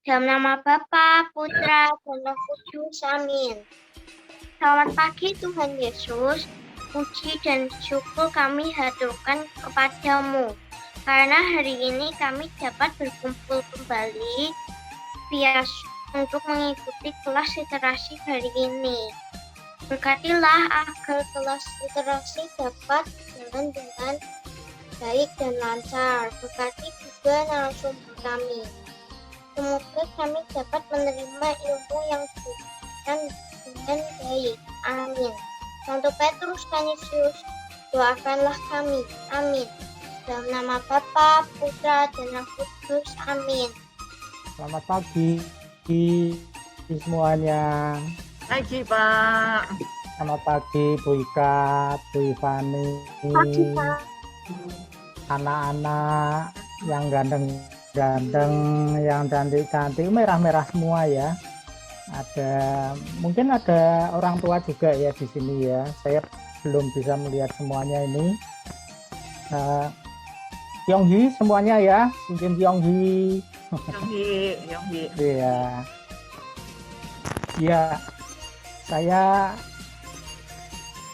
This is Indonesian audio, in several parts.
Dalam nama Bapa, Putra, dan Roh Kudus. Amin. Selamat pagi Tuhan Yesus. Puji dan syukur kami haturkan kepadamu. Karena hari ini kami dapat berkumpul kembali via untuk mengikuti kelas literasi hari ini. Berkatilah agar kelas literasi dapat berjalan dengan baik dan lancar. Berkati juga narasumber kami. Semoga kami dapat menerima ilmu yang diberikan dengan baik. Amin. Santo Petrus Canisius, doakanlah kami. Amin. Dalam nama Bapa, Putra, dan Roh Kudus. Amin. Selamat pagi semuanya. Pagi, Pak. Selamat pagi Bu Ika, Bu Ivani, Pagi, Pak. anak-anak yang ganteng-ganteng, yang cantik-cantik, merah-merah semua ya. Mungkin ada orang tua juga ya di sini ya. Saya belum bisa melihat semuanya ini. Yonghi semuanya ya, mungkin Yonghi. Yonghi. Iya. Ya, saya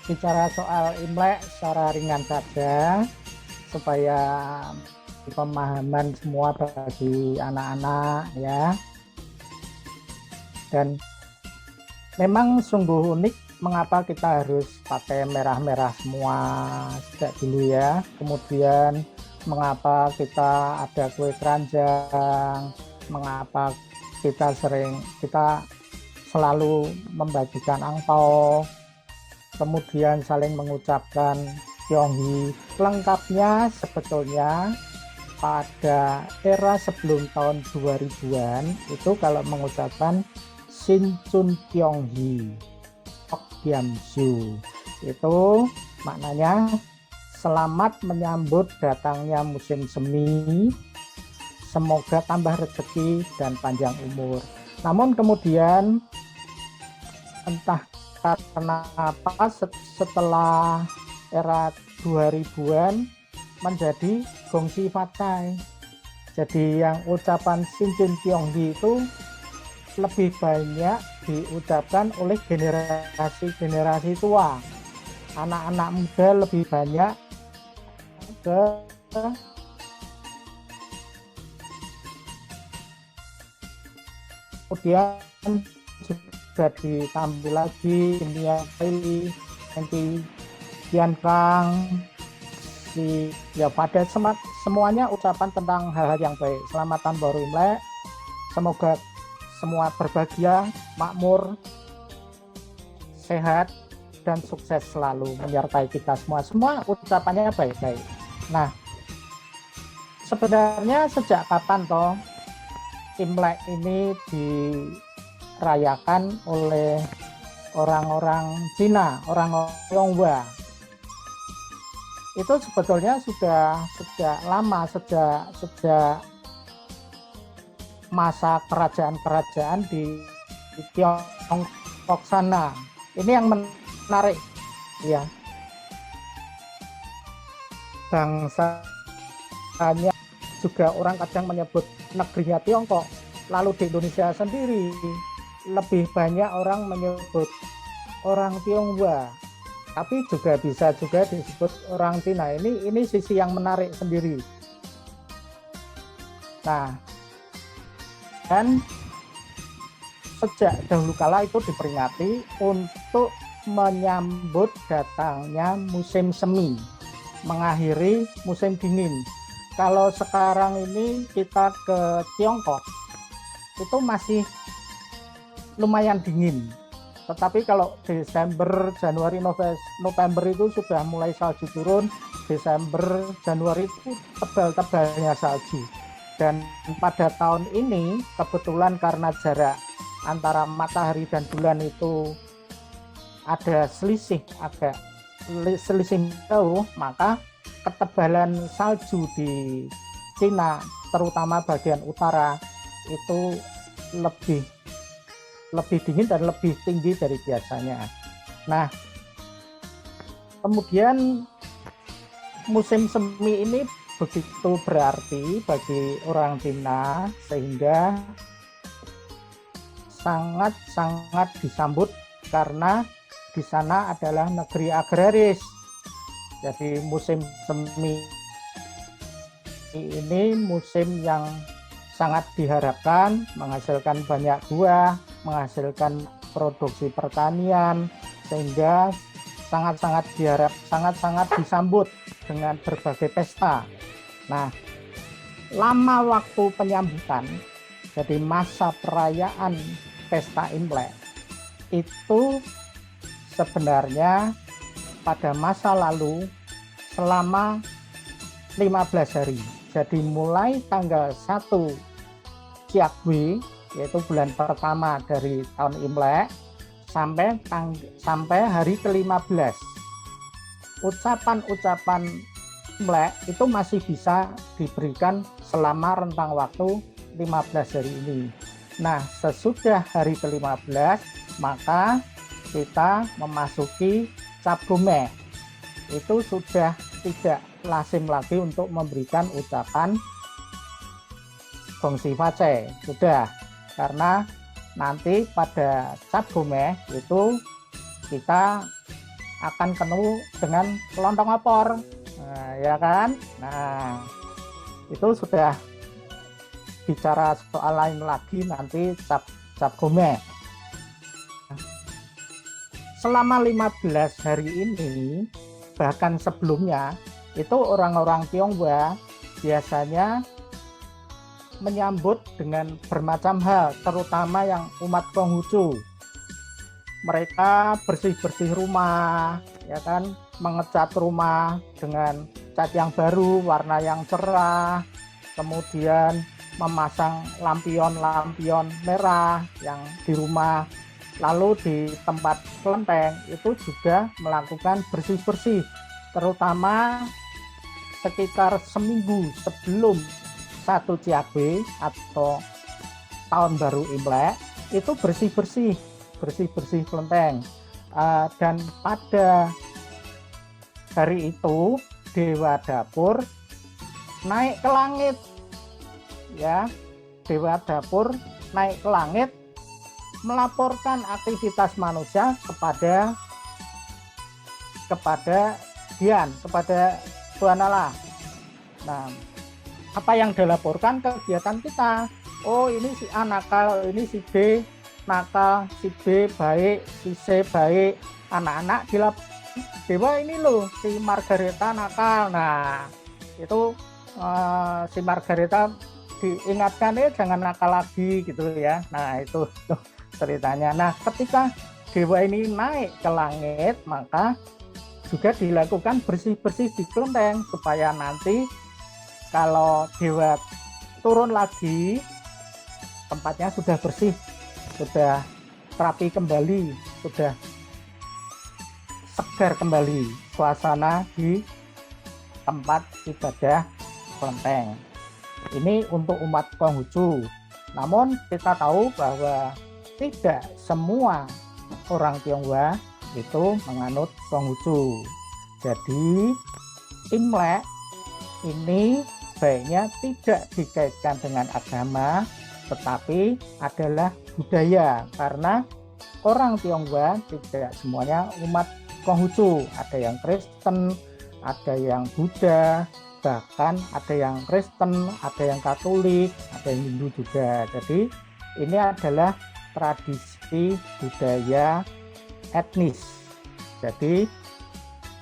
bicara soal Imlek secara ringan saja supaya pemahaman semua bagi anak-anak ya. Dan memang sungguh unik mengapa kita harus pakai merah-merah semua sejak dulu ya. Kemudian mengapa kita ada kue keranjang, mengapa kita selalu membagikan angpau, kemudian saling mengucapkan Yonghi. Lengkapnya sebetulnya pada era sebelum tahun 2000-an itu kalau mengucapkan Sinchun Kyonghi Okbyamsu itu maknanya selamat menyambut datangnya musim semi, semoga tambah rezeki dan panjang umur. Namun kemudian entah karena apa setelah era 2000-an menjadi gongsi fatai. Jadi yang ucapan Sinchun Kyonghi itu lebih banyak diucapkan oleh generasi tua. Anak-anak muda lebih banyak kemudian juga ditambah lagi Nia Pei, Nanti Tian Kang, pada semuanya ucapan tentang hal-hal yang baik. Selamat tahun baru Imlek, semoga semua berbahagia, makmur, sehat, dan sukses selalu menyertai kita semua. Semua ucapannya baik-baik. Nah, sebenarnya sejak kapan toh Imlek ini dirayakan oleh orang-orang Cina, orang Tionghoa? Itu sebetulnya sudah sejak lama, sejak masa kerajaan-kerajaan di Tiongkok sana. Ini yang menarik ya. Bangsanya juga orang kadang menyebut negerinya Tiongkok, lalu di Indonesia sendiri lebih banyak orang menyebut orang Tionghoa, tapi juga bisa juga disebut orang Cina. Ini sisi yang menarik sendiri. Nah, dan sejak dahulu kala itu diperingati untuk menyambut datangnya musim semi, mengakhiri musim dingin. Kalau sekarang ini kita ke Tiongkok itu masih lumayan dingin, tetapi kalau Desember, Januari, November itu sudah mulai salju turun. Desember, Januari itu tebal-tebalnya salju. Dan pada tahun ini kebetulan karena jarak antara matahari dan bulan itu ada selisih jauh, maka ketebalan salju di Cina, terutama bagian utara, itu lebih dingin dan lebih tinggi dari biasanya. Nah, kemudian musim semi ini begitu berarti bagi orang Cina sehingga sangat-sangat disambut karena di sana adalah negeri agraris. Jadi musim semi ini musim yang sangat diharapkan, menghasilkan banyak buah, menghasilkan produksi pertanian, sehingga sangat-sangat disambut dengan berbagai pesta. Nah, lama waktu penyambutan, jadi masa perayaan pesta Imlek itu sebenarnya pada masa lalu selama 15 hari. Jadi mulai tanggal 1 Ciakwe, yaitu bulan pertama dari tahun Imlek, sampai hari ke-15. Ucapan-ucapan Imlek itu masih bisa diberikan selama rentang waktu 15 hari ini. Nah, sesudah hari ke-15, maka kita memasuki Cap Gomeh. Itu sudah tidak lazim lagi untuk memberikan ucapan Gongsi Face, sudah, karena nanti pada Cap Gomeh itu kita akan ketemu dengan kelontong opor, nah, ya kan? Nah, itu sudah bicara soal lain lagi nanti Cap Gomeh. Selama 15 hari ini, bahkan sebelumnya, itu orang-orang Tionghoa biasanya menyambut dengan bermacam hal, terutama yang umat Konghucu. Mereka bersih-bersih rumah, ya kan, mengecat rumah dengan cat yang baru, warna yang cerah, kemudian memasang lampion-lampion merah yang di rumah. Lalu di tempat kelenteng itu juga melakukan bersih-bersih, terutama sekitar seminggu sebelum 1 Ciakwe atau tahun baru Imlek, itu bersih-bersih kelenteng. Dan pada hari itu Dewa Dapur naik ke langit, ya, Dewa Dapur naik ke langit melaporkan aktivitas manusia kepada Tuhan Allah. Nah, apa yang dilaporkan kegiatan kita? Oh, ini si A nakal, ini si B nakal, si B baik, si C baik. Anak-anak Dewa ini loh, si Margareta nakal. Nah, itu si Margareta diingatkan jangan nakal lagi gitu ya. Nah, itu ceritanya. Nah, ketika Dewa ini naik ke langit, maka juga dilakukan bersih-bersih di kelenteng supaya nanti kalau Dewa turun lagi, tempatnya sudah bersih, sudah rapi kembali, sudah segar kembali suasana di tempat ibadah kelenteng. Ini untuk umat Konghucu. Namun kita tahu bahwa tidak semua orang Tionghoa itu menganut Konghucu. Jadi Imlek ini baiknya tidak dikaitkan dengan agama, tetapi adalah budaya, karena orang Tionghoa tidak semuanya umat Konghucu. Ada yang Kristen, ada yang Buddha, bahkan ada yang Kristen, ada yang Katolik, ada yang Hindu juga. Jadi ini adalah tradisi budaya etnis. Jadi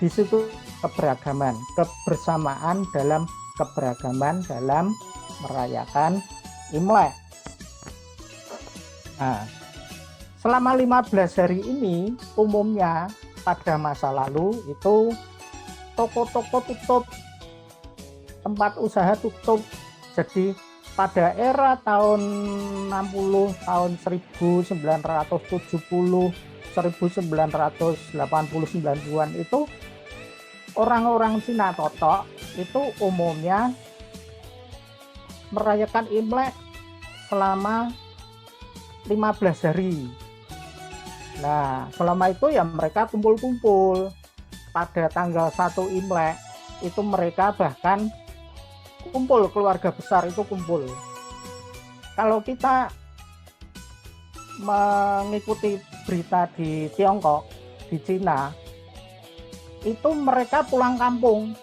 di situ kebersamaan dalam keberagaman dalam merayakan Imlek. Nah, selama 15 hari ini umumnya pada masa lalu itu toko-toko tutup, tempat usaha tutup. Jadi pada era tahun 60, tahun 1970, 1989-an itu orang-orang Cina Totok itu umumnya merayakan Imlek selama 15 hari. Nah, selama itu ya mereka kumpul-kumpul. Pada tanggal 1 Imlek itu mereka bahkan kumpul, keluarga besar itu kumpul. Kalau kita mengikuti berita di Tiongkok, di Cina, itu mereka pulang kampung.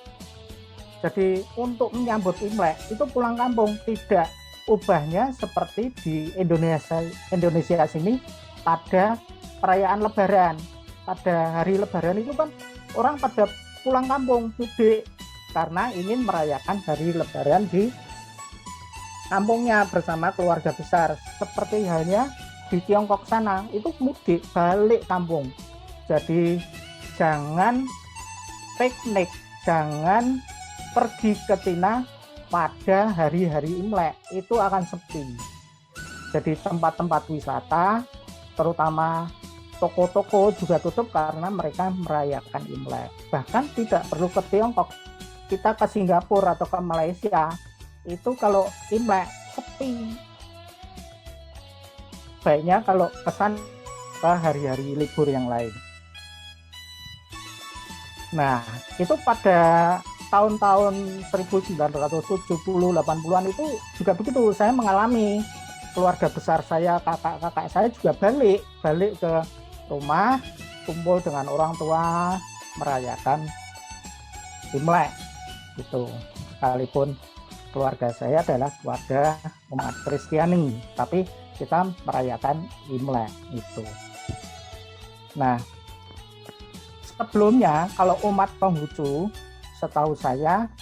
Jadi untuk menyambut Imlek itu pulang kampung, tidak ubahnya seperti di Indonesia sini pada perayaan Lebaran. Pada hari Lebaran itu kan orang pada pulang kampung mudik karena ingin merayakan hari Lebaran di kampungnya bersama keluarga besar. Seperti halnya di Tiongkok sana itu mudik balik kampung. Jadi jangan piknik, jangan pergi ke Cina pada hari-hari Imlek, itu akan sepi. Jadi tempat-tempat wisata, terutama toko-toko juga tutup karena mereka merayakan Imlek. Bahkan tidak perlu ke Tiongkok, kita ke Singapura atau ke Malaysia, itu kalau Imlek sepi. Baiknya kalau pesan ke hari-hari libur yang lain. Nah, itu pada tahun-tahun 1970-80-an itu juga begitu. Saya mengalami, keluarga besar saya, kakak-kakak saya juga balik ke rumah, kumpul dengan orang tua, merayakan Imlek. Gitu. Sekalipun keluarga saya adalah keluarga umat Kristiani, tapi kita merayakan Imlek itu. Nah, sebelumnya kalau umat Konghucu, setahu saya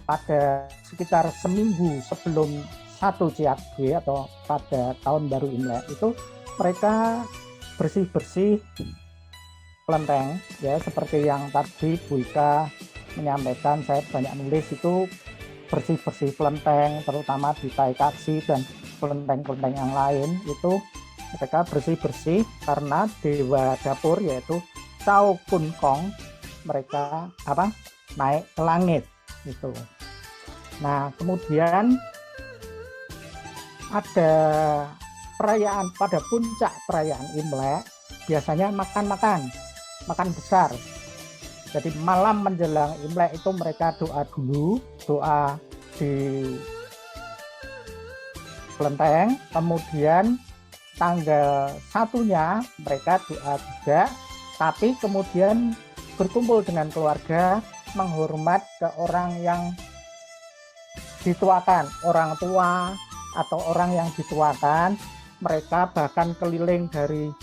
pada sekitar seminggu sebelum 1 Ciabe atau pada tahun baru Imlek itu mereka bersih-bersih kelenteng, ya seperti yang tadi Bu Ika menyampaikan, saya banyak nulis itu bersih-bersih kelenteng, terutama di Taikaksi dan kelenteng-kelenteng yang lain itu mereka bersih-bersih karena dewa dapur yaitu Cao Kun Kong mereka naik ke langit gitu. Nah, kemudian ada perayaan pada puncak perayaan Imlek biasanya makan besar. Jadi malam menjelang Imlek itu mereka doa dulu, doa di kelenteng, kemudian tanggal 1-nya mereka doa juga, tapi kemudian berkumpul dengan keluarga menghormat ke orang yang dituakan, orang tua atau orang yang dituakan. Mereka bahkan keliling dari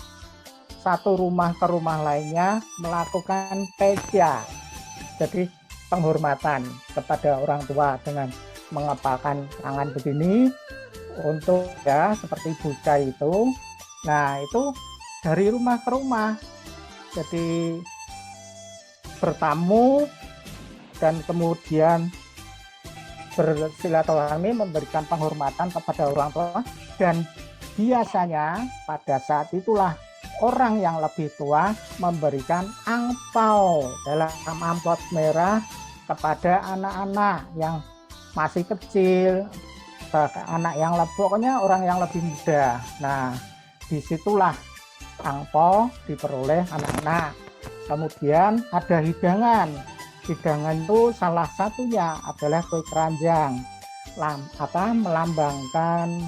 satu rumah ke rumah lainnya melakukan peja, jadi penghormatan kepada orang tua dengan mengepalkan tangan begini untuk ya seperti buca itu. Nah, itu dari rumah ke rumah, jadi bertamu dan kemudian bersilaturahmi memberikan penghormatan kepada orang tua. Dan biasanya pada saat itulah orang yang lebih tua memberikan angpau dalam amplop merah kepada anak-anak yang masih kecil, anak yang pokoknya orang yang lebih muda. Nah, disitulah angpau diperoleh anak-anak. Kemudian ada hidangan. Hidangan itu salah satunya adalah kue keranjang, melambangkan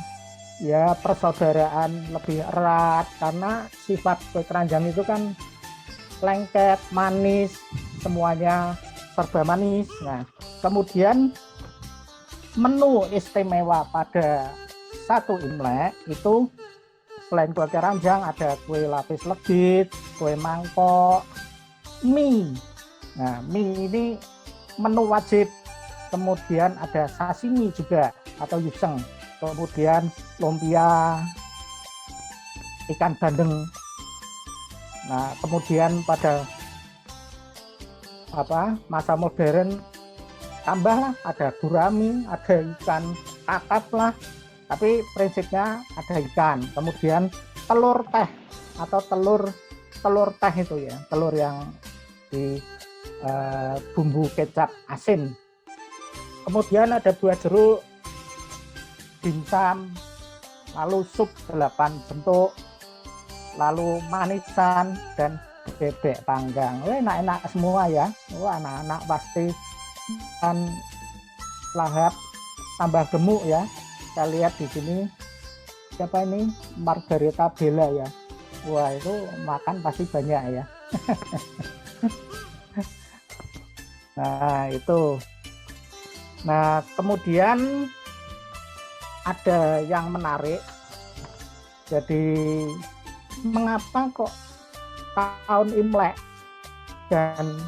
ya persaudaraan lebih erat, karena sifat kue keranjang itu kan lengket, manis, semuanya serba manis. Nah, kemudian menu istimewa pada 1 Imlek itu selain kue keranjang ada kue lapis legit, kue mangkok, mie. Nah, mie ini menu wajib. Kemudian ada sashimi juga atau yuseng. Kemudian lumpia, ikan bandeng. Nah, kemudian pada masa modern tambahlah ada gurami, ada ikan kakap lah, tapi prinsipnya ada ikan. Kemudian telur teh atau telur teh itu ya, telur yang di bumbu kecap asin. Kemudian ada buah jeruk, dimsum, lalu sup 8 bentuk, lalu manisan dan bebek panggang. Enak-enak semua ya. Anak-anak pasti kan lahap tambah gemuk ya. Kita lihat di sini siapa ini Margareta Bella ya. Wah itu makan pasti banyak ya. Nah itu. Nah kemudian ada yang menarik. Jadi mengapa kok tahun Imlek dan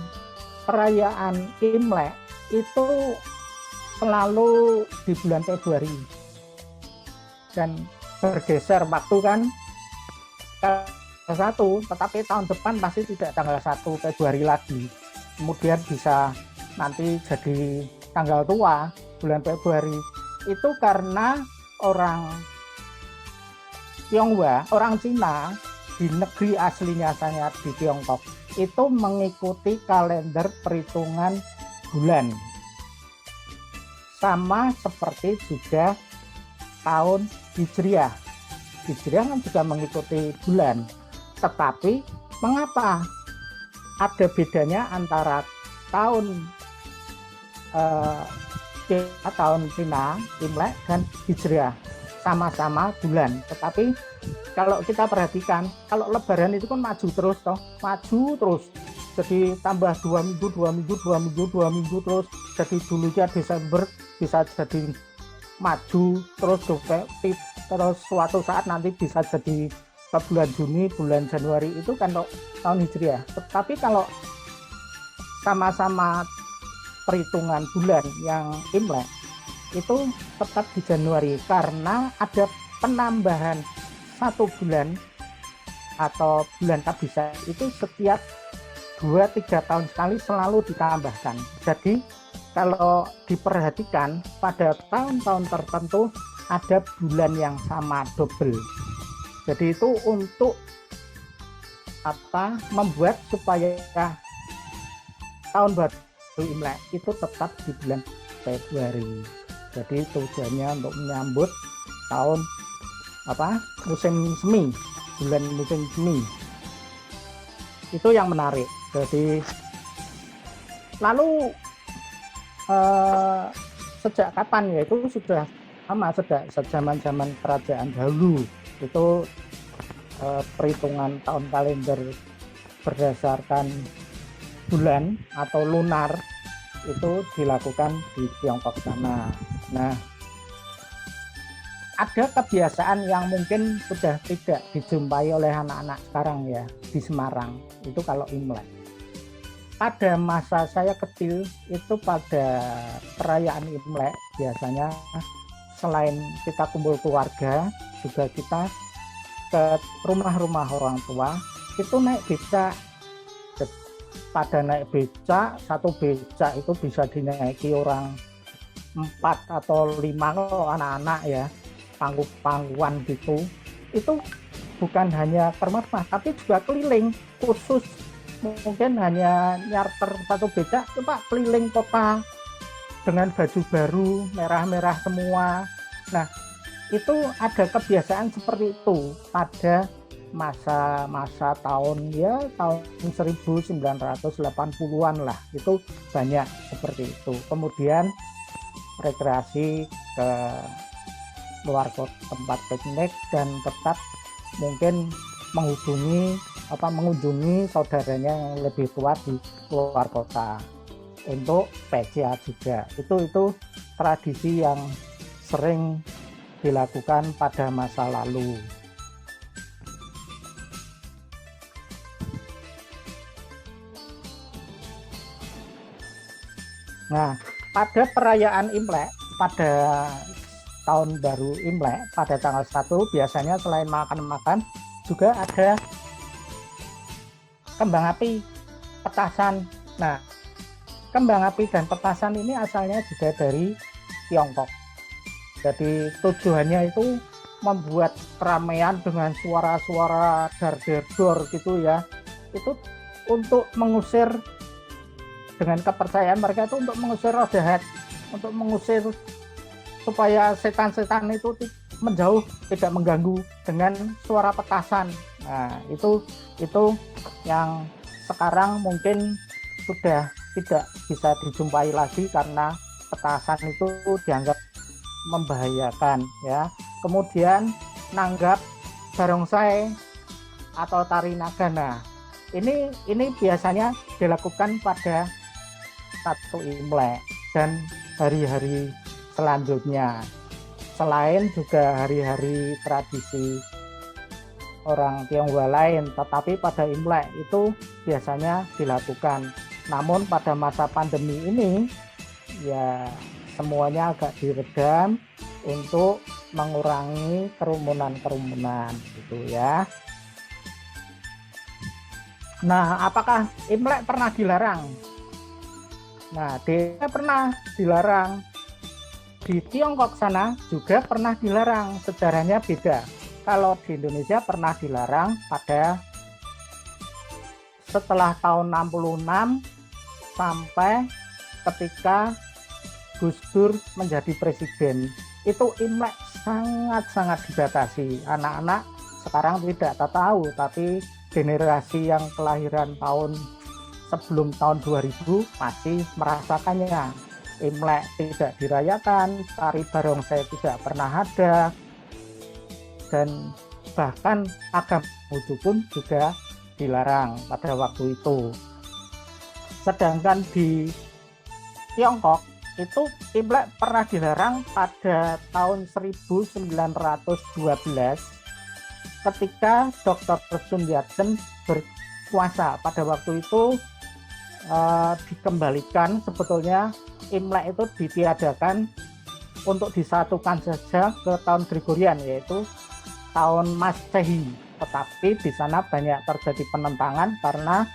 perayaan Imlek itu selalu di bulan Februari dan bergeser waktu kan tanggal 1, tetapi tahun depan pasti tidak tanggal 1 Februari lagi, kemudian bisa nanti jadi tanggal tua bulan Februari. Itu karena orang Tionghoa, orang Cina di negeri aslinya saya di Tiongkok itu mengikuti kalender perhitungan bulan sama seperti juga tahun Hijriah. Hijriah kan juga mengikuti bulan, tetapi mengapa ada bedanya antara tahun Cina Imlek dan Hijriah, sama-sama bulan, tetapi kalau kita perhatikan kalau Lebaran itu kan maju terus toh, maju terus, jadi tambah 2 minggu terus, jadi dulunya Desember bisa jadi maju terus terus suatu saat nanti bisa jadi ke bulan Juni, bulan Januari, itu kan tahun Hijriah. Tetapi kalau sama-sama perhitungan bulan yang Imlek itu tetap di Januari karena ada penambahan 1 bulan atau bulan kabisa itu setiap 2-3 tahun sekali selalu ditambahkan. Jadi kalau diperhatikan pada tahun-tahun tertentu ada bulan yang sama double. Jadi itu untuk membuat supaya tahun baru Imlek itu tetap di bulan Februari. Jadi tujuannya untuk menyambut tahun musim semi, bulan musim semi. Itu yang menarik. Jadi lalu sejak kapan ya, itu sudah lama, sejak zaman kerajaan dahulu itu perhitungan tahun kalender berdasarkan bulan atau lunar itu dilakukan di Tiongkok sana. Nah, ada kebiasaan yang mungkin sudah tidak dijumpai oleh anak-anak sekarang ya di Semarang, itu kalau Imlek. Pada masa saya kecil itu pada perayaan Imlek biasanya selain kita kumpul keluarga juga kita ke rumah-rumah orang tua itu naik becak. Pada naik becak, 1 becak itu bisa dinaiki orang 4 atau 5 kalau anak-anak ya, panggung-panggungan gitu. Itu bukan hanya per rumah tapi juga keliling, khusus mungkin hanya nyarter 1 becak coba keliling kota dengan baju baru merah-merah semua. Nah itu ada kebiasaan seperti itu pada masa tahun 1980-an lah, itu banyak seperti itu. Kemudian rekreasi ke luar kota, tempat piknik, dan tetap mungkin mengunjungi saudaranya yang lebih tua di luar kota untuk PCA juga. Itu tradisi yang sering dilakukan pada masa lalu. Nah, pada perayaan Imlek, pada tahun baru Imlek, pada tanggal 1 biasanya selain makan-makan juga ada kembang api, petasan. Nah, kembang api dan petasan ini asalnya juga dari Tiongkok. Jadi tujuannya itu membuat keramaian dengan suara-suara dar-der-dor gitu ya. Itu untuk mengusir, dengan kepercayaan mereka itu untuk mengusir roh jahat, untuk mengusir supaya setan-setan itu menjauh, tidak mengganggu dengan suara petasan. Nah, itu yang sekarang mungkin sudah tidak bisa dijumpai lagi karena petasan itu dianggap membahayakan ya. Kemudian nanggap barongsai atau tari nagana. Ini biasanya dilakukan pada satu Imlek dan hari-hari selanjutnya. Selain juga hari-hari tradisi orang Tionghoa lain, tetapi pada Imlek itu biasanya dilakukan. Namun pada masa pandemi ini ya semuanya agak diredam untuk mengurangi kerumunan gitu ya. Nah, apakah Imlek pernah dilarang? Nah, pernah dilarang. Di Tiongkok sana juga pernah dilarang, sejarahnya beda. Kalau di Indonesia pernah dilarang pada setelah tahun 66 sampai ketika Gus Dur menjadi presiden. Itu Imlek sangat-sangat dibatasi. Anak-anak sekarang tidak tahu, tapi generasi yang kelahiran tahun sebelum tahun 2000 masih merasakannya. Imlek tidak dirayakan, tari barongsai tidak pernah ada, dan bahkan agama Konghucu pun juga dilarang pada waktu itu. Sedangkan di Tiongkok itu Imlek pernah dilarang pada tahun 1912 ketika Dr. Sun Yat-sen berkuasa. Pada waktu itu dikembalikan, sebetulnya Imlek itu ditiadakan untuk disatukan saja ke tahun Gregorian, yaitu tahun Masehi. Tetapi di sana banyak terjadi penentangan karena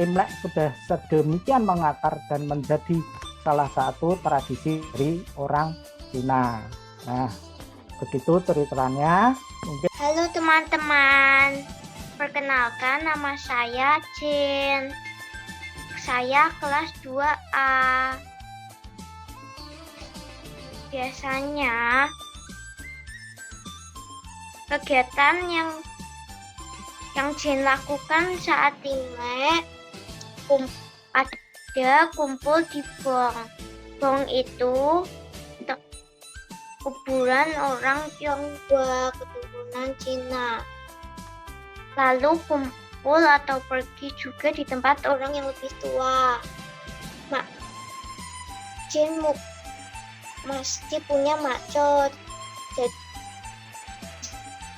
Imlek sudah sedemikian mengakar dan menjadi salah satu tradisi dari orang Cina. Nah, begitu ceritanya. Mungkin... Halo teman-teman, perkenalkan nama saya Jin. Saya kelas 2A. Biasanya kegiatan yang Jin lakukan saat Imlek ada kumpul di Bong. Bong itu kuburan orang Tionghoa keturunan Cina. Lalu kumpul atau pergi juga di tempat orang yang lebih tua. Jin masih punya makco.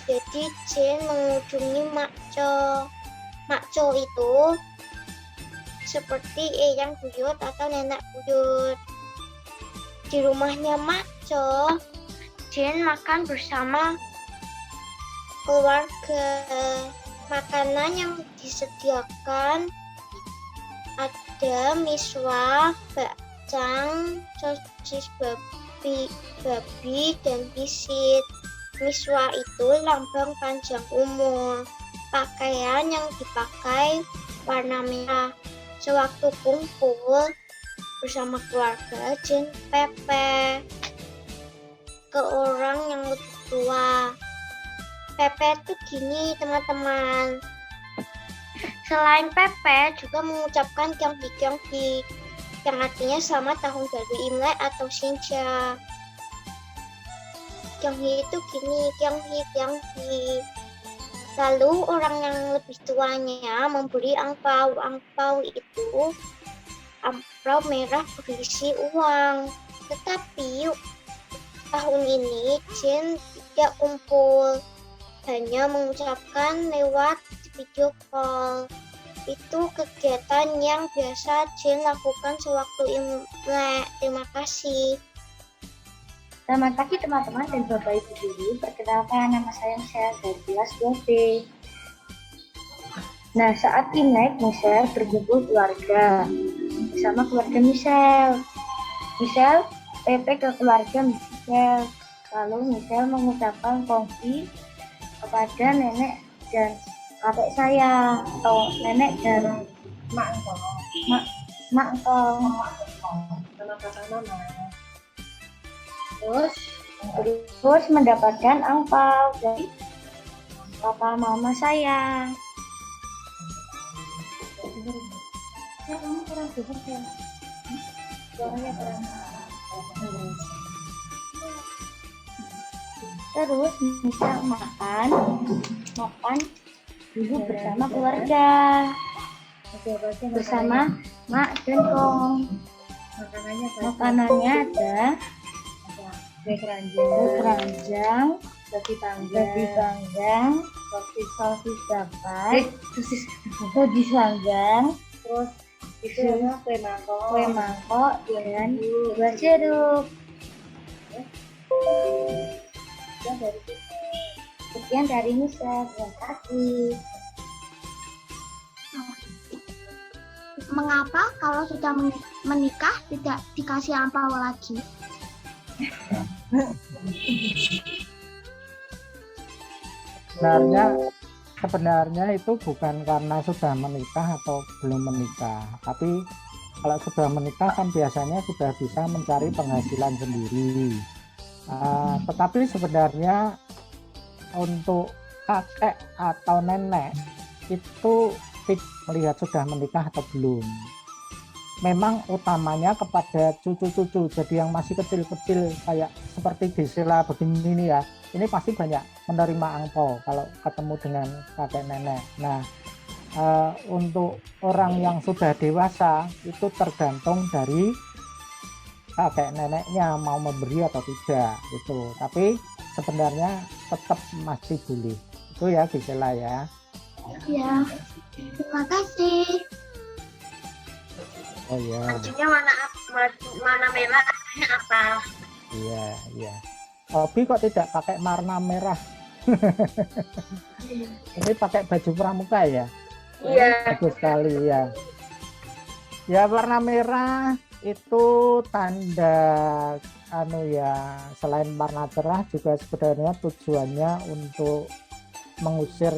Jadi Jin mengunjungi makco. Makco itu seperti eyang buyut atau nenek buyut. Di rumahnya makco, Jin makan bersama keluarga. Makanan yang disediakan ada miswa, bakcang, sosis babi dan bisit. Miswa itu lambang panjang umur. Pakaian yang dipakai warna merah. Sewaktu kumpul bersama keluarga, Jin pepe ke orang yang lebih tua. Pepe itu gini teman-teman. Selain pepe juga mengucapkan Kyonghi, yang artinya selamat tahun baru Imlek atau Xinjia. Kyonghi itu gini, Kyonghi. Lalu orang yang lebih tuanya memberi angpau. Angpau itu amplop merah berisi uang. Tetapi tahun ini Jin tidak kumpul, hanya mengucapkan lewat video call. Itu kegiatan yang biasa Jin lakukan sewaktu Imlek. Terima kasih. Selamat pagi teman-teman dan Bapak Ibu guru. Perkenalkan, nama saya dari kelas 2B. Nah, saat Imlek, Michelle berkumpul keluarga bersama keluarga Michelle. Michelle pepe ke keluarga Michelle. Lalu Michelle mengucapkan kongsi kepada nenek dan kakek saya, atau nenek dan mak engkau. Terus mendapatkan angpau dari papa mama saya. Kamu kurang dengar ya? Suaranya kurang. Terus misal makan dulu bersama keluarga, bersama mak dan kong. Makanannya ada kue keranjang, roti panggang, sosis bakar, sosis panggang, terus kue mangkok dengan buah jeruk. Sekian dari Nisa, terima kasih. Mengapa kalau sudah menikah tidak dikasih ampau lagi? Sebenarnya itu bukan karena sudah menikah atau belum menikah, tapi kalau sudah menikah kan biasanya sudah bisa mencari penghasilan sendiri. Tetapi sebenarnya untuk kakek atau nenek itu tidak melihat sudah menikah atau belum. Memang utamanya kepada cucu-cucu, jadi yang masih kecil-kecil kayak seperti Gisela begini nih ya, ini pasti banyak menerima angpau kalau ketemu dengan kakek nenek. Nah, untuk orang yang sudah dewasa itu tergantung dari kakek neneknya mau memberi atau tidak itu. Tapi sebenarnya tetap masih boleh. Itu ya Gisela ya. Ya, terima kasih. Oh ya. Bajunya mana merah, artinya apa? Iya, iya. Hobi kok tidak pakai warna merah? Ini pakai baju pramuka ya? Iya. Bagus sekali ya. Ya, warna merah itu tanda selain warna cerah juga sebenarnya tujuannya untuk mengusir.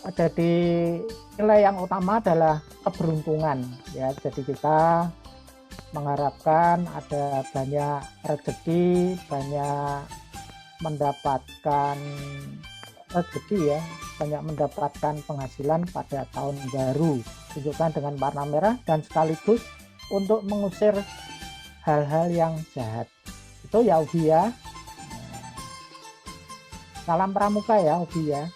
Jadi nilai yang utama adalah keberuntungan ya. Jadi kita mengharapkan ada banyak rezeki, banyak mendapatkan rezeki ya, banyak mendapatkan penghasilan pada tahun baru. Tunjukkan dengan warna merah dan sekaligus untuk mengusir hal-hal yang jahat. Itu ya Ubi ya. Salam pramuka ya Ubi ya.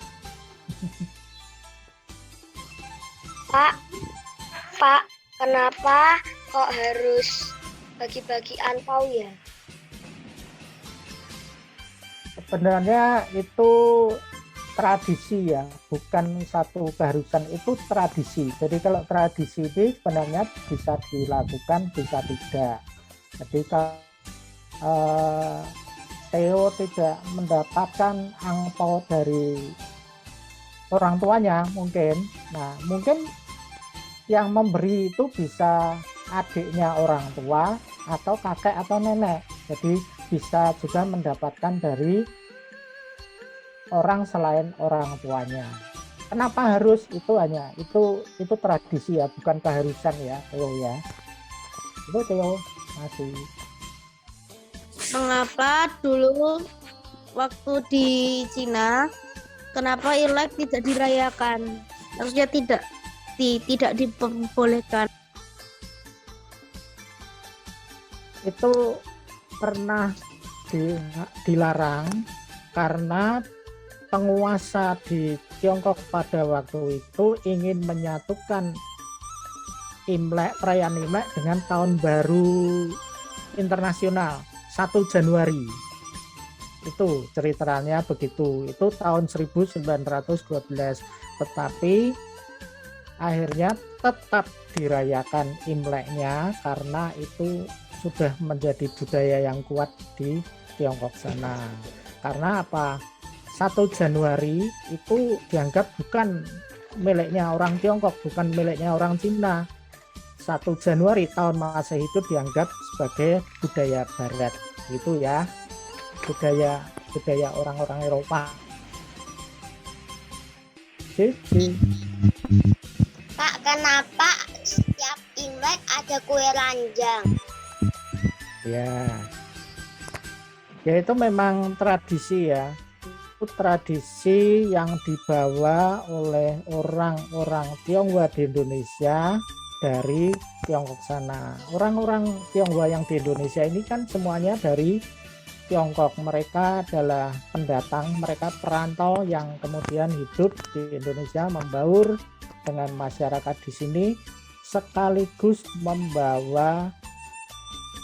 Pak, kenapa kok harus bagi-bagi angpau ya? Sebenarnya itu tradisi ya, bukan satu keharusan, itu tradisi. Jadi kalau tradisi ini sebenarnya bisa dilakukan, bisa tidak. Jadi kalau Theo tidak mendapatkan angpau dari orang tuanya mungkin, nah mungkin yang memberi itu bisa adiknya orang tua atau kakek atau nenek. Jadi bisa juga mendapatkan dari orang selain orang tuanya. Kenapa harus itu hanya itu tradisi ya, bukan keharusan ya, Theo ya. Itu Theo masih. Mengapa dulu waktu di Cina, kenapa Imlek tidak dirayakan? Harusnya tidak diperbolehkan. Itu pernah dilarang karena penguasa di Tiongkok pada waktu itu ingin menyatukan Imlek, perayaan Imlek dengan tahun baru internasional 1 Januari. Itu ceritanya begitu. Itu tahun 1912, tetapi akhirnya tetap dirayakan Imleknya karena itu sudah menjadi budaya yang kuat di Tiongkok sana. Karena apa? 1 Januari itu dianggap bukan miliknya orang Tiongkok, bukan miliknya orang Cina. 1 Januari tahun Masehi itu dianggap sebagai budaya Barat, gitu ya, budaya orang-orang Eropa. Jadi, Pak, kenapa setiap Imlek ada kue ranjang? ya itu memang tradisi ya. Itu tradisi yang dibawa oleh orang-orang Tionghoa di Indonesia dari Tiongkok sana. Orang-orang Tionghoa yang di Indonesia ini kan semuanya dari Tiongkok. Mereka adalah pendatang, mereka perantau yang kemudian hidup di Indonesia, membaur dengan masyarakat di sini, sekaligus membawa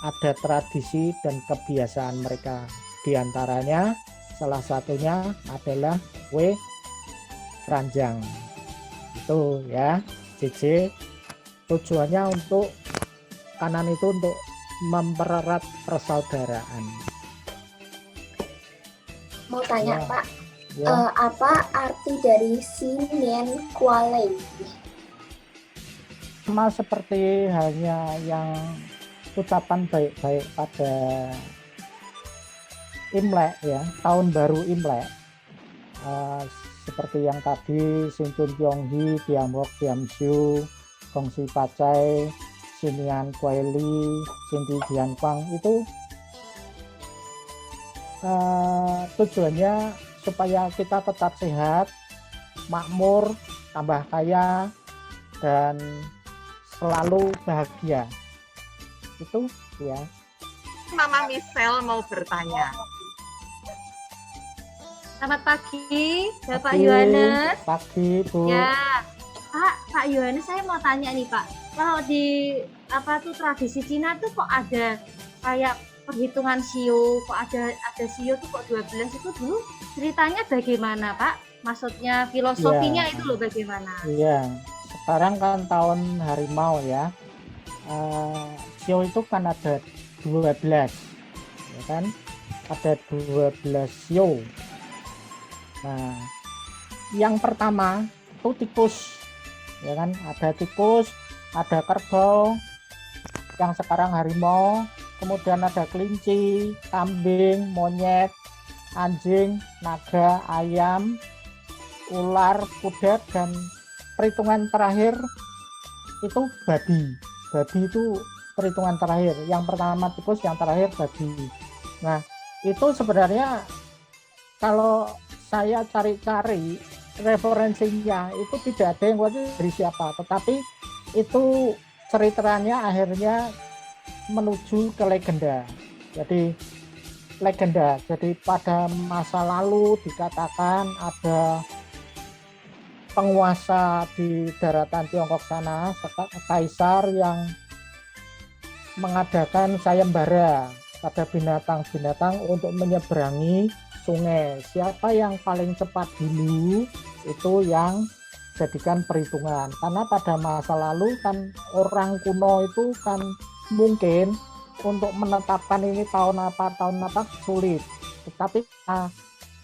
ada tradisi dan kebiasaan mereka. Di antaranya salah satunya adalah kue keranjang. Itu ya, JJ. Tujuannya untuk kanan itu untuk mempererat persaudaraan. Mau tanya Ya. Pak, Ya, apa arti dari Sinen Kualei? sama seperti hanya yang ucapan baik-baik pada Imlek ya, tahun baru Imlek. Seperti yang tadi Sinchun Tionghi, Diamok Diamsiu, Gongsi Pacai, Sinian Kueli, Sinti Dianpang itu tujuannya supaya kita tetap sehat, makmur, tambah kaya, dan selalu bahagia. Itu ya. Mama Michelle mau bertanya. Selamat pagi, Bapak Pagi, Yohanes. Pagi, Bu. Ya, Pak Yohanes, saya mau tanya nih Pak. Kalau di tradisi Cina tuh kok ada kayak perhitungan shio, kok ada shio tuh kok 12 itu dulu ceritanya bagaimana Pak? Maksudnya filosofinya itu loh bagaimana? Iya, sekarang kan tahun harimau ya. Shio itu kan ada 12, ya kan? Ada 12 shio. Nah, yang pertama itu tikus, ya kan? Ada tikus, ada kerbau, yang sekarang harimau, kemudian ada kelinci, kambing, monyet, anjing, naga, ayam, ular, kuda, dan perhitungan terakhir itu babi. Babi itu perhitungan terakhir. Yang pertama tikus, yang terakhir babi. Nah, itu sebenarnya kalau saya cari-cari referensinya itu tidak ada yang wajib dari siapa, tetapi itu ceritanya akhirnya menuju ke legenda. Jadi legenda. Jadi pada masa lalu dikatakan ada penguasa di daratan Tiongkok sana, kaisar yang mengadakan sayembara pada binatang-binatang untuk menyeberangi sungai. Siapa yang paling cepat dulu itu yang jadikan perhitungan. Karena pada masa lalu kan orang kuno itu kan mungkin untuk menetapkan ini tahun apa sulit. Tetapi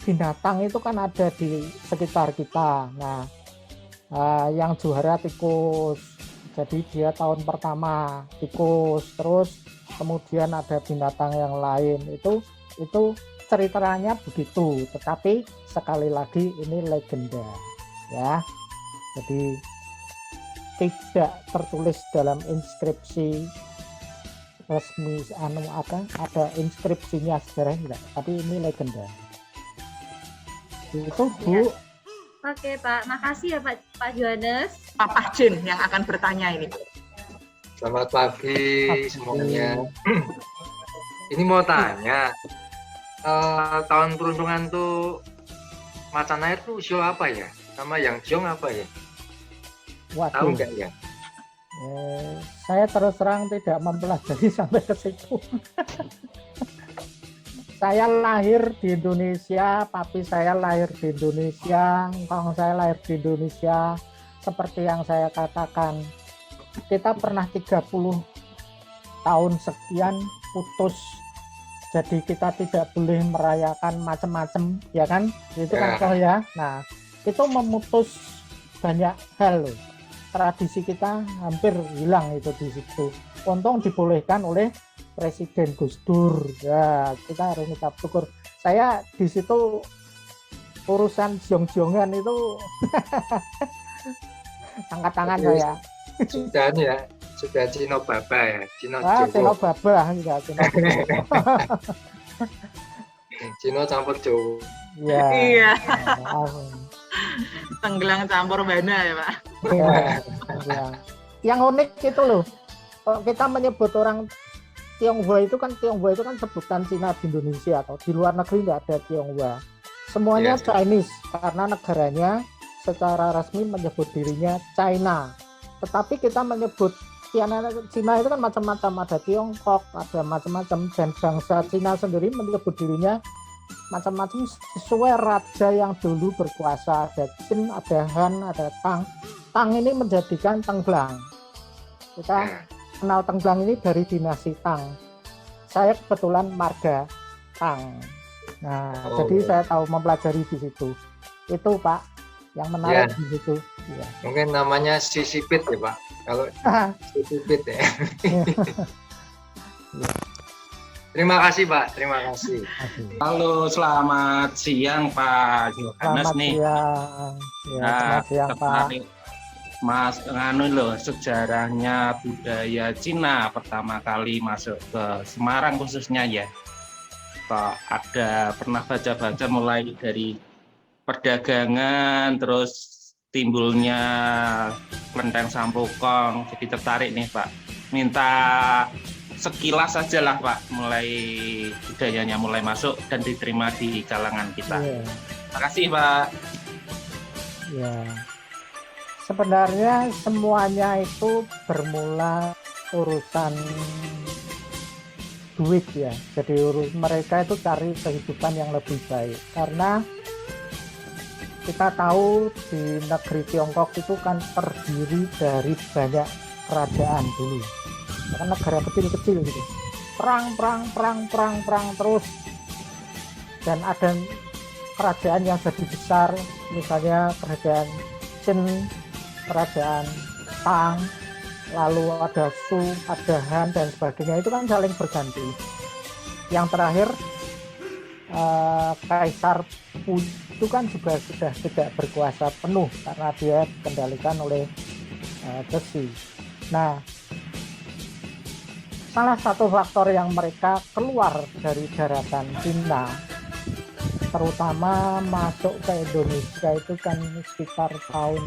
binatang itu kan ada di sekitar kita. Nah, yang juara tikus. Jadi dia tahun pertama tikus, terus kemudian ada binatang yang lain. Itu ceritanya begitu, tetapi sekali lagi ini legenda ya. Jadi tidak tertulis dalam inskripsi resmi ada inskripsinya sejarah enggak, tapi ini legenda. Itu Bu. Oke Pak, makasih ya Pak Yohanes. Papa Jin yang akan bertanya ini. Selamat pagi semuanya. Ini mau tanya, tahun peruntungan tuh macan air tuh show apa ya? Sama yang Jong apa ya? Tahu Waduh, nggak ya? saya terus terang tidak mempelajari sampai ke situ. Saya lahir di Indonesia, papi saya lahir di Indonesia, engkong saya lahir di Indonesia. Seperti yang saya katakan, kita pernah 30 tahun sekian putus. Jadi kita tidak boleh merayakan macam-macam, ya kan? Itu kan toh ya. Nah, itu memutus banyak hal loh. Tradisi kita hampir hilang itu di situ. Untung dibolehkan oleh Presiden Gus Dur. Ya, kita harus mengucap syukur. Saya di situ urusan jong-jongan itu angkat tangan saya. Sudah ya, sudah Cino Baba ya, Cino Cino Jowo, Baba enggak, Cino Jowo. Cino campur Jowo. Ya. Iya. Maaf. Tenggelam campur bana ya Pak. Ya, ya. Yang unik itu loh, kalau kita menyebut orang Tionghoa itu kan sebutan Cina di Indonesia, atau di luar negeri nggak ada Tionghoa. Semuanya Yes. Chinese karena negaranya secara resmi menyebut dirinya China. Tetapi kita menyebut Cina itu kan macam-macam, ada Tiongkok, ada macam-macam, dan bangsa Cina sendiri menyebut dirinya macam-macam sesuai raja yang dulu berkuasa. Ada Qin, ada Han, ada Tang. Tang ini menjadikan Tenggelang. Kita kenal Tenggelang ini dari dinasti Tang. Saya kebetulan marga Tang. Nah, jadi saya tahu mempelajari di situ. Itu Pak, yang menarik di situ. Ya. Mungkin namanya Sisipit ya Pak. Kalau Sisipit ya. Terima kasih Pak, terima kasih. Halo, selamat siang Pak Yohanes Selamat nih. siang. Ya, selamat siang Pak. tertarik Mas nganu loh, sejarahnya budaya Cina pertama kali masuk ke Semarang khususnya ya. Kok ada pernah baca-baca mulai dari perdagangan, terus timbulnya Klenteng Sampokong. Jadi tertarik nih Pak. Minta sekilas aja lah Pak, mulai budayanya mulai masuk dan diterima di kalangan kita. Ya. Terima kasih Pak. Ya. Sebenarnya semuanya itu bermula urusan duit ya. Jadi mereka itu cari kehidupan yang lebih baik. Karena kita tahu di negeri Tiongkok itu kan terdiri dari banyak kerajaan dulu. Kan negara kecil-kecil gitu. Perang terus. Dan ada kerajaan yang jadi besar, misalnya kerajaan Qin, kerajaan Tang, lalu ada Su, ada Han dan sebagainya, itu kan saling berganti. Yang terakhir Kaisar Pu itu kan juga sudah tidak berkuasa penuh karena dia dikendalikan oleh besi. Nah, salah satu faktor yang mereka keluar dari daratan Cina, terutama masuk ke Indonesia itu kan sekitar tahun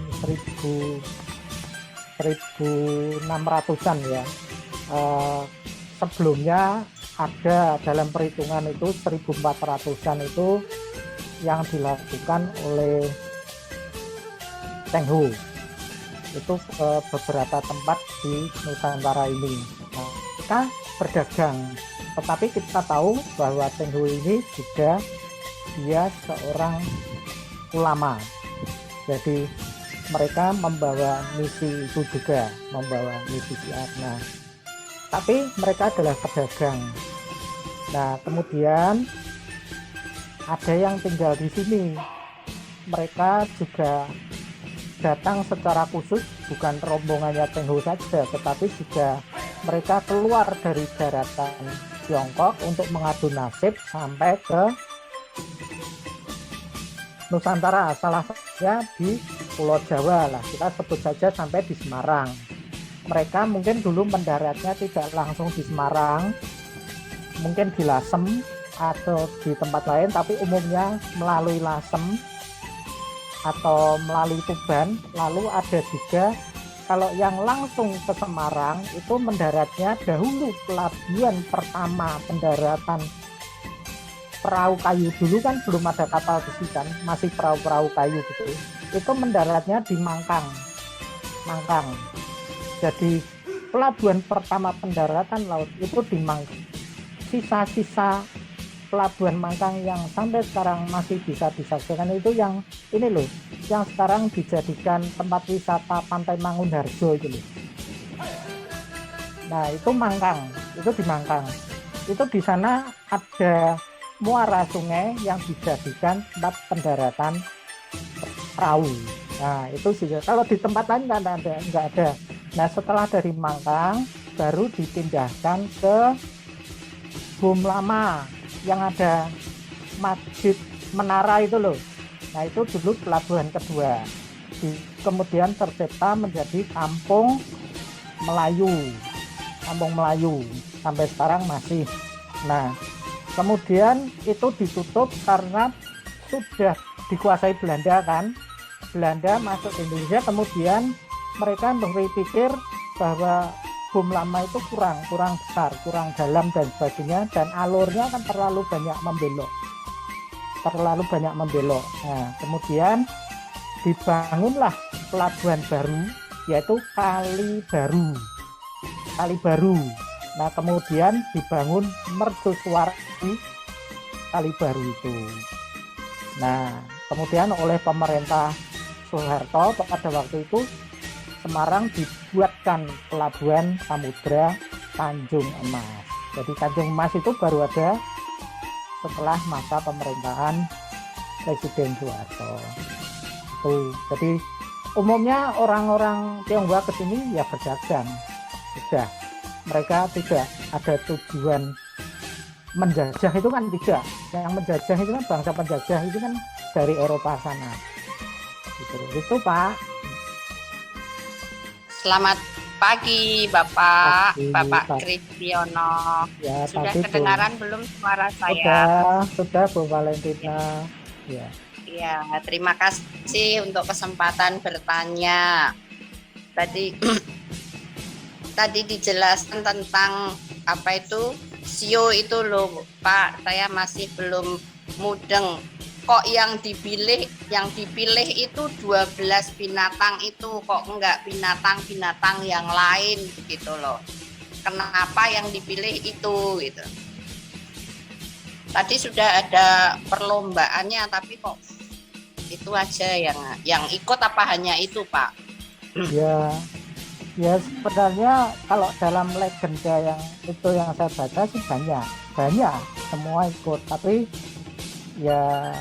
1600-an ya. Sebelumnya ada dalam perhitungan itu 1400-an itu yang dilakukan oleh Cheng Ho. Itu beberapa tempat di Nusantara ini. Nah, kita berdagang, tetapi kita tahu bahwa Cheng Ho ini juga dia seorang ulama. Jadi mereka membawa misi itu juga, membawa misi syiar. Nah, tapi mereka adalah pedagang. Nah, kemudian ada yang tinggal di sini. Mereka juga datang secara khusus, bukan rombongannya Cheng Ho saja, tetapi juga mereka keluar dari daratan Tiongkok untuk mengadu nasib sampai ke Nusantara, salah satunya di Pulau Jawa lah, kita sebut saja sampai di Semarang. Mereka mungkin dulu mendaratnya tidak langsung di Semarang, mungkin di Lasem atau di tempat lain, tapi umumnya melalui Lasem atau melalui Tuban. Lalu ada juga kalau yang langsung ke Semarang itu mendaratnya dahulu pelabuhan pertama pendaratan perahu kayu, dulu kan belum ada kapal besi kan, masih perahu-perahu kayu gitu. Itu mendaratnya di Mangkang. Jadi pelabuhan pertama pendaratan laut itu di Mangkang. Sisa-sisa pelabuhan Mangkang yang sampai sekarang masih bisa disaksikan itu yang ini loh, yang sekarang dijadikan tempat wisata Pantai Mangunharjo itu loh. Nah, itu Mangkang, itu di Mangkang. Itu di sana ada muara sungai yang dijadikan tempat pendaratan perahu. Nah, itu juga kalau di tempat lain nggak ada. Nah, setelah dari Mangkang baru dipindahkan ke Bum Lama yang ada Masjid Menara itu loh. Nah, itu dulu pelabuhan kedua. Kemudian tercipta menjadi Kampung Melayu sampai sekarang masih. Nah, kemudian itu ditutup karena sudah dikuasai Belanda kan. Belanda masuk Indonesia, kemudian mereka berpikir bahwa bom lama itu kurang besar, kurang dalam dan sebagainya, dan alurnya kan terlalu banyak membelok. Nah, kemudian dibangunlah pelabuhan baru, yaitu Kali Baru. Nah, kemudian dibangun mercusuar Kali Baru itu. Nah, kemudian oleh pemerintah Soeharto pada waktu itu Semarang dibuatkan pelabuhan samudra Tanjung Emas. Jadi Tanjung Emas itu baru ada setelah masa pemerintahan Presiden Soeharto. Jadi umumnya orang-orang Tionghoa ke sini ya berdagang. Sudah. Mereka tidak ada tujuan menjajah, itu kan tidak. Yang menjajah itu kan bangsa penjajah itu kan dari Eropa sana. Itu Pak. Selamat pagi Bapak, Pagi, Bapak Pak. Kristiono. Ya, Sudah pagi, Bu. kedengaran belum suara saya? Sudah Bu Valentina. Ya. Ya, terima kasih untuk kesempatan bertanya. Tadi dijelaskan tentang apa itu sio itu loh Pak, saya masih belum mudeng. Kok yang dipilih itu 12 binatang itu kok enggak binatang-binatang yang lain gitu loh. Kenapa yang dipilih itu gitu. Tadi sudah ada perlombaannya tapi kok itu aja yang ikut apa hanya itu Pak? Ya sebenarnya kalau dalam legenda yang itu yang saya baca sih banyak semua ikut, tapi ya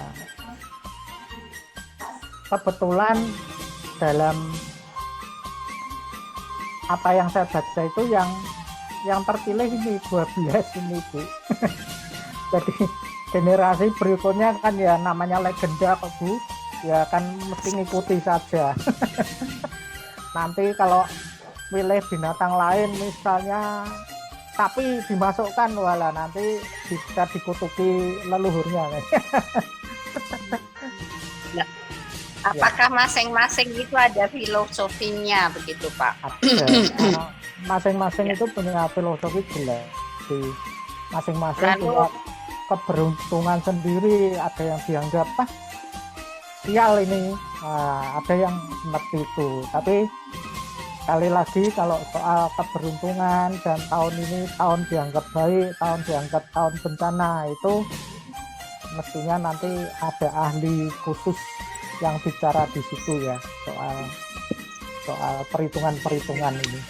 kebetulan dalam apa yang saya baca itu yang terpilih ini 12 ini Bu. Jadi generasi berikutnya kan ya namanya legenda kok Bu, ya kan mesti ngikuti saja. Nanti kalau milih binatang lain misalnya sapi dimasukkan, wala nanti bisa dikutuki leluhurnya. Apakah masing-masing itu ada filosofinya begitu Pak? Ada. Masing-masing itu punya filosofi jelas. Di masing-masing punya keberuntungan sendiri. Ada yang dianggap sial ini, ada yang seperti itu. Tapi sekali lagi kalau soal keberuntungan dan tahun ini tahun dianggap baik, tahun dianggap tahun bencana, itu mestinya nanti ada ahli khusus yang bicara di situ ya soal perhitungan-perhitungan ini.